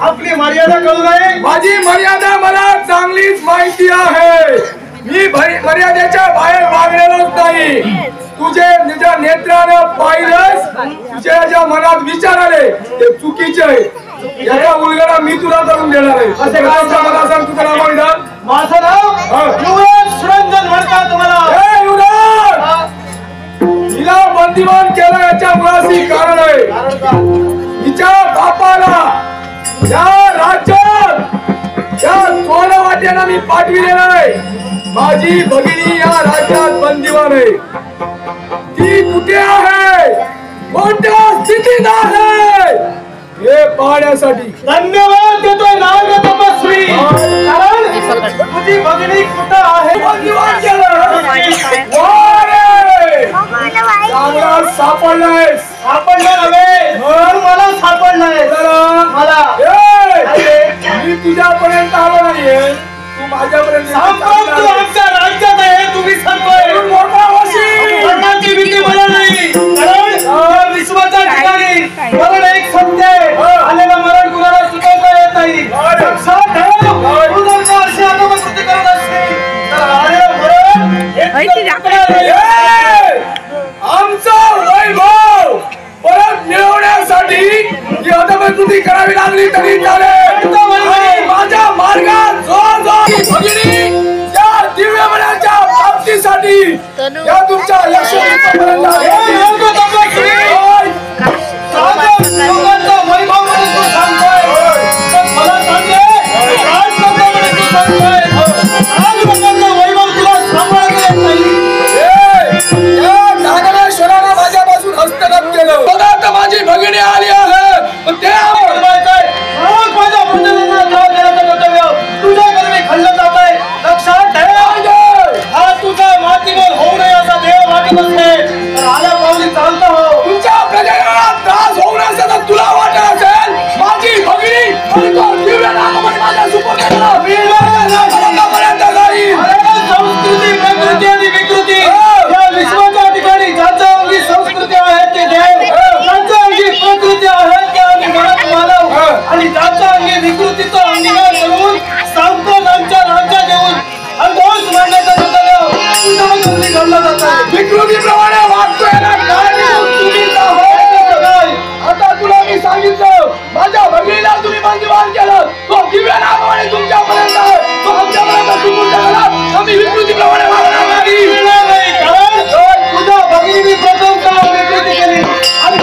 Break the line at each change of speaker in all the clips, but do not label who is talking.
आपली मर्यादा कळू नये।
माझी मर्यादा मला चांगलीच माहिती आहे। मी मर्यादेच्या बाहेर वागलेलोच नाही। तुझ्या नेत्रानं पाहिलंस, तुझ्या मनात विचार आले ते चुकीचे आहे। याचा उलगडा मी तुला करून देणार आहे। असे काय मला सांग, तुझं नाव काय?
माझं नाव युवराज सुरंजन म्हणतात मला।
हे युवराज, हिला बंदिवान केलं याच्या मुळाशी कारण आहे। तिच्या बापाला या राज्यात या चोर वाट्यानं मी पाठविलेलं आहे। माझी भगिनी या राज्यात बंदिवान आहे। ती कुठे आहे, कोणत्या स्थितीत आहे हे पाहण्यासाठी
धन्यवाद देतोय नाग तपस्वी। कारण तुझी भगिनी कुठं आहे
बंदिवान केलं। चांगला सापडलाय।
सापडलं नव्हे, मला सापडलाय मला।
मी तुझ्यापर्यंत आलो नाहीये, तू माझ्यापर्यंत
आमच्या राज्यात आहे, तुम्ही सांगतोय मरणाची भीती मला नाही। कारण विश्वाच्या ठिकाणी मरण एक सत्य आहे। आलेलं मरण कुणाला चुकवता येत नाही। लक्षात ठेव, तू जर का अशी आत्मकृती करत असतील तर आलेलं मरण
आमचा वैभव परत मिळवण्यासाठी ही आत्मकृती करावी लागली तरी चालेल। माझ्या मार्गात जो भगिनी त्या दिव्य मनाच्या प्राप्तीसाठी या तुमच्या यशोपर्यंत
वैभव म्हणून तू सांगतोय, मला सांगते वैभव तुला सांभाळता येत नाही।
या नागेश्वरानं माझ्यापासून हस्तगत केलं। बघा तर माझी भगिनी आली आहे, पण ते
माझ्या देण्याचं कर्तव्य तुझ्याकडे मी खल्लं जात आहे। लक्षात ठेव, हा तुझा मातीमोल होऊ नये असा देव वाटत असते तर आल्या पावली चालत हो।
तुमच्या प्रजेला त्रास होऊ नये असं तुला वाटत असेल, माझी भगिनी माझ्या
संस्कृती प्रकृती आणि विकृती या विश्वाच्या ठिकाणी ज्याच्या अंगी संस्कृती आहे ते देव, ज्याच्या अंगी प्रकृती आहे ते आम्ही म्हणत मानव, आणि ज्याच्या अंगी विकृतीचा अंगीकार करून सांप्रदांच्या राज्यात येऊन अनघोष मांडण्याचा कर्तव्य घडला जात आहे।
विकृतीप्रमाणे वागतोय ना आता तुला मी सांगितलं, माझ्या भगिनीला तुम्ही बंदिवान केलं, तो दिव्य नामाने तुमच्यापर्यंत आहे, तो आमच्यापर्यंत तुम्ही टाकला। आम्ही विकृतीप्रमाणे वागणार नाही,
कारण तुझ्या भगिनीने प्रथम काळ विकृती केली आणि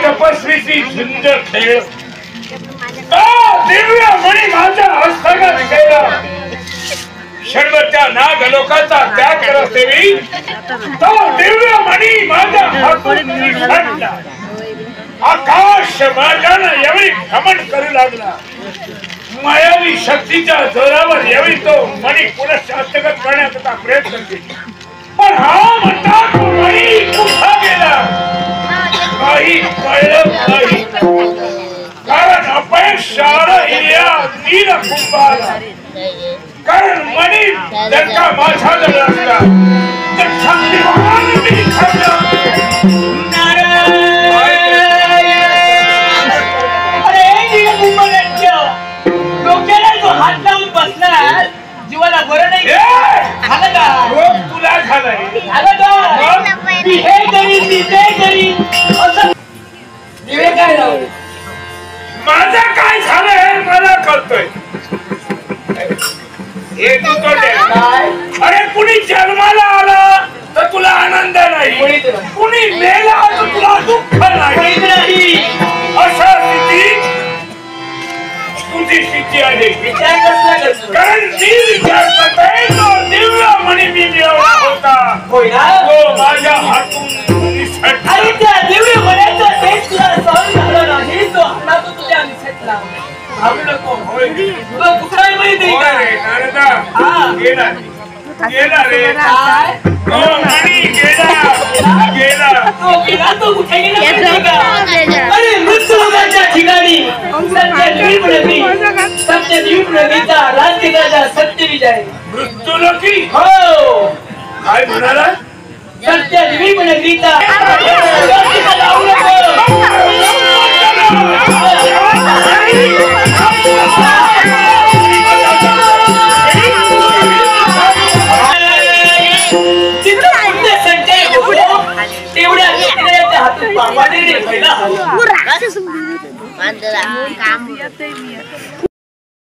तपस्वीची झुंज खेळ दिव्य मणी माझा हस्तगत केला। शर्वच्या नाग लोकांचा त्याग करत देवी तो दिव्य मणी माझा हातून निसटला. आकाश मार्गानं यावेळी भ्रमण करू लागला. मायावी शक्तीच्या जोरावर यावेळी तो मणी पुनश्च हस्तगत करण्याचा प्रयत्न केला. पण हा म्हणता तो मणी कुठं गेला काही कळलं नाही. कारण अपयश आलं या नील कुंभाला. कारण मणी जर का माझ्याकडे असला तर शक्तिवान मी ठरला.
डोक्याला जो हात लावून बसणार जीवाला बरं नाही झालं का?
रोग तुला झालाय.
झालं का? मी हे करीन मी ते करीन असं दिवे काय लावले.
माझं काय झालंय मला कळतोय. हे तू
काय?
अरे कुणी जन्माला आला तर तुला आनंद नाही. कुणी मेला तर तुला दुःख नाही. अशा स्थितीत तुझी स्थिती आहे.
विचार कसला करतो?
कारण मी विचार करतोय तो दिव्य मणी मी मिळवला होता
होय ना?
तो माझ्या हातून निसटला.
आणि त्या दिव्य मनाचा तेज तुला सहन झाला नाही. तो आपला तो तुझ्या निसटला. भावू नको. तुला दुसरा माहिती आहे का?
रे नारदा गेला गेला रे.
काय?
तो मणी गेला गेला.
तो गेला तो कुठे गेला माहिती का? अरे मृत्यूलोकाच्या ठिकाणी सत्यद्वीप नदीचा राज्यराजा सत्यविजय.
मृत्यूलोकी
हो
काय म्हणाला?
सत्यद्वीप नदीचा लावू नको. तेवढ्या हातून पापाने